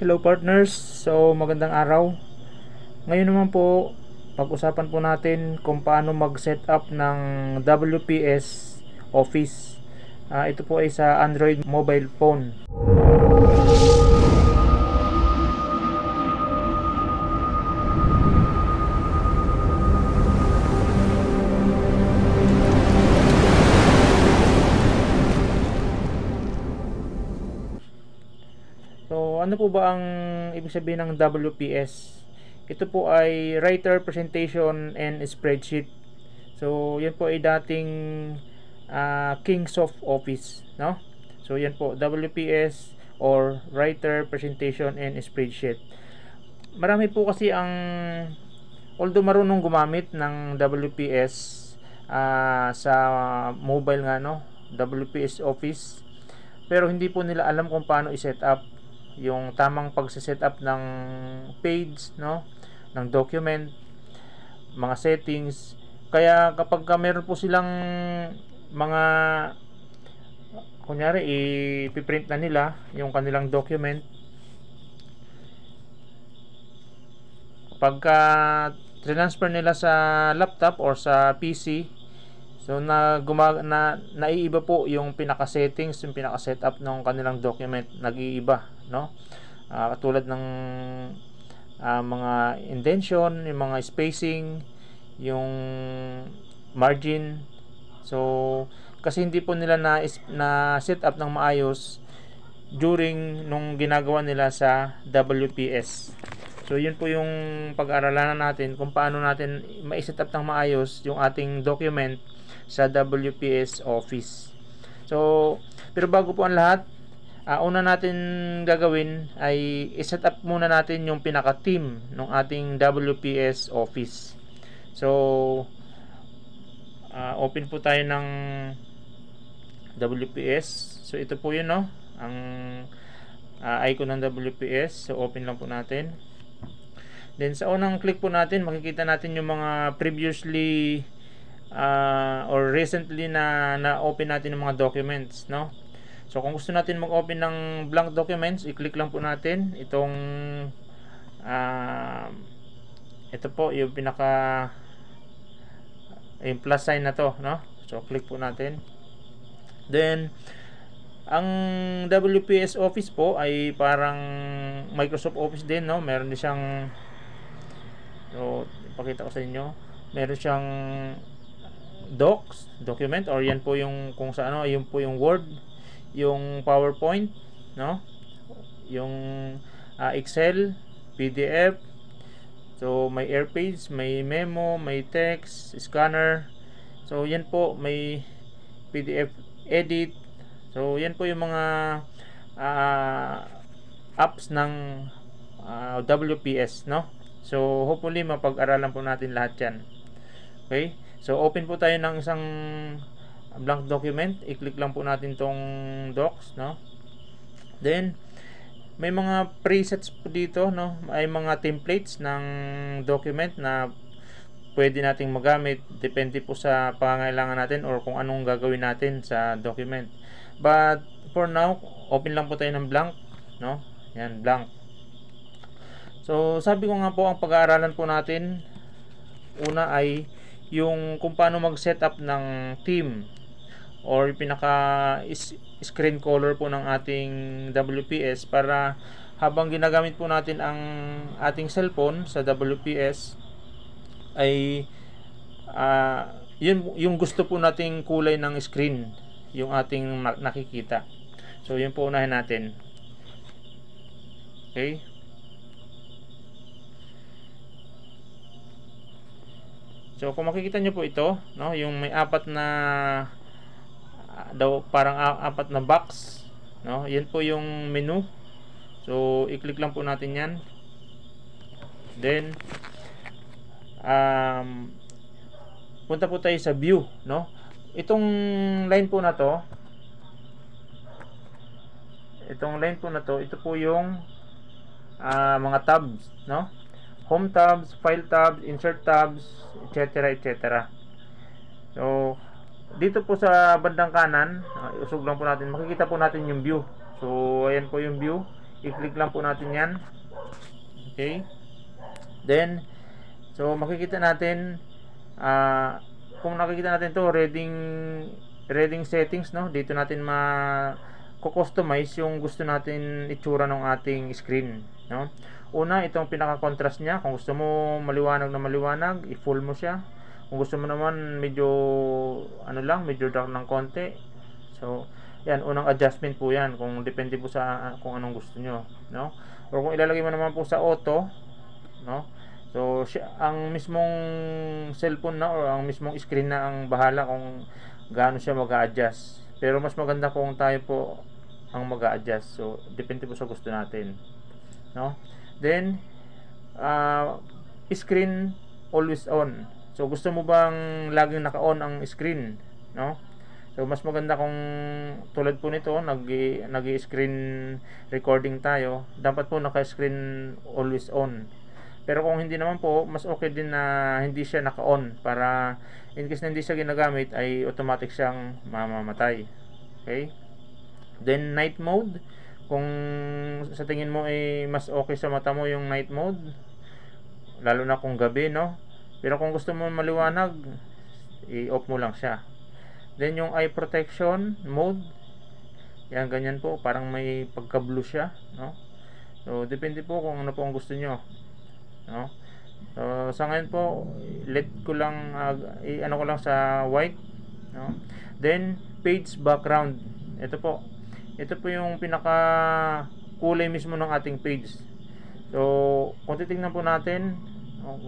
hello partners. So magandang araw. Ngayon naman po, pag-usapan po natin kung paano mag-set up ng WPS Office. Ito po ay sa Android mobile phone. So, ano po ba ang ibig sabihin ng WPS? Ito po ay Writer, Presentation, and Spreadsheet. So, yan po ay dating Kings of Office, no? So, yan po, WPS or Writer, Presentation, and Spreadsheet. Marami po kasi although marunong gumamit ng WPS sa mobile nga, no? WPS Office, pero hindi po nila alam kung paano i-set up yung tamang pagse-set up ng page, no, ng document, mga settings. Kaya kapag meron po silang mga kunyari i-print na nila yung kanilang document, pagka transfer nila sa laptop or sa PC, so naiiba po yung pinaka-settings, yung pinaka-setup ng kanilang document, nag-iiba, no? Katulad ng mga indentation, yung mga spacing, yung margin. So kasi hindi po nila na set up ng maayos during nung ginagawa nila sa WPS. So yun po yung pag-aralan natin kung paano natin ma-set up ng maayos yung ating document sa WPS Office. So, pero bago po ang lahat, una natin gagawin ay i-set up muna natin yung pinaka-theme ng ating WPS Office. So, open po tayo ng WPS. So, ito po yun, no? Ang icon ng WPS. So, open lang po natin. Then, sa unang click po natin, makikita natin yung mga previously or recently na open natin ng mga documents, no? So kung gusto natin mag-open ng blank documents, i-click lang po natin itong ito po yung yung plus sign na to, no? So click po natin. Then ang WPS Office po ay parang Microsoft Office din, no? Meron din siyang, so ipakita ko sa inyo, meron siyang docs, document, or yan po yung kung sa ano, yun po yung Word, yung PowerPoint, no? Yung Excel, PDF. So may AirPage, may memo, may text, scanner. So yan po, may PDF edit. So yan po yung mga apps ng WPS, no? So hopefully mapag-aralan po natin lahat yan. Okay? So open po tayo ng isang blank document. I-click lang po natin tong docs, no? Then may mga presets po dito, no? May mga templates ng document na pwede nating magamit, depende po sa pangangailangan natin or kung anong gagawin natin sa document. But for now, open lang po tayo ng blank, no? Yan, blank. So sabi ko nga po, ang pag-aaralan po natin una ay yung kung paano mag-set up ng theme or pinaka screen color po ng ating WPS, para habang ginagamit po natin ang ating cellphone sa WPS ay yun yung gusto po nating kulay ng screen yung ating nakikita. So yun po unahin natin. Okay? So kung makikita nyo po ito, no, yung may apat na parang apat na box, no, yan po yung menu. So i-click lang po natin yan. Then punta po tayo sa view, no. Itong line po na to, ito po yung mga tabs, no. Home tabs, file tabs, insert tabs, etc. etc. So dito po sa bandang kanan, usog lang po natin, makikita po natin yung view. So ayan po yung view. i-click lang po natin yan. Okay, then so makikita natin kung nakikita natin to reading settings, no, dito natin customize yung gusto natin itsura ng ating screen, no. Una, itong pinaka contrast niya, kung gusto mo maliwanag na maliwanag, i-full mo siya. Kung gusto mo naman medyo medyo dark ng konti, so yan, unang adjustment po yan, kung depende po sa kung anong gusto nyo, no. Or kung ilalagay mo naman po sa auto, no, so ang mismong cellphone na or ang mismong screen na ang bahala kung gaano siya mag-a-adjust. Pero mas maganda kung tayo po ang mag-a-adjust, so depende po sa gusto natin, no. Then screen always on, so gusto mo bang laging naka-on ang screen, no. So mas maganda kung tulad po nito, nag-screen recording tayo, dapat po naka-screen always on. Pero kung hindi naman po, mas okay din na hindi siya naka-on, para in case na hindi siya ginagamit ay automatic siyang mamamatay. Okay? Then night mode, kung sa tingin mo ay mas okay sa mata mo yung night mode, lalo na kung gabi, no. Pero kung gusto mo maliwanag, i-off mo lang siya. Then yung eye protection mode, yan, ganyan po, parang may pagka-blue siya, no. So depende po kung ano po ang gusto nyo, no. So sa ngayon po, let ko lang ano ko lang sa white, no. Then page background, ito po yung pinaka kulay mismo ng ating page. So kung titingnan po natin,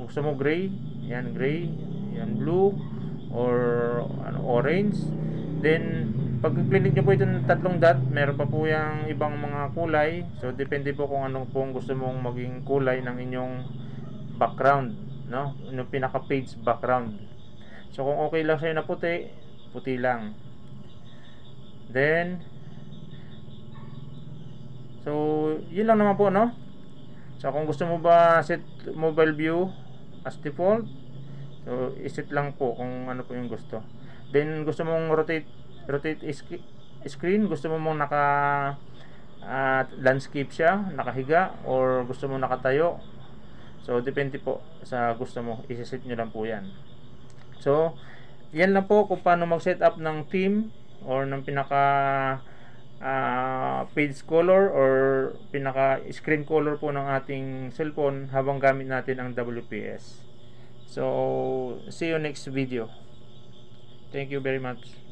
gusto mo gray, yan blue, or orange. Then pag click nyo po itong tatlong dot, meron pa po yung ibang mga kulay. So depende po kung anong po gusto mong maging kulay ng inyong background, no, yung pinaka page background. So kung okay lang sa'yo na puti lang. Then so yun lang naman po, no. So kung gusto mo ba set mobile view as default, so iset lang po kung ano po yung gusto. Then gusto mong rotate screen, gusto mo mong naka landscape siya, nakahiga, or gusto mo nakatayo. So depende po sa gusto mo, iset nyo lang po yan. So yan lang po kung paano mag-set up ng theme or ng pinaka page color or pinaka screen color po ng ating cellphone habang gamit natin ang WPS. So see you next video. Thank you very much.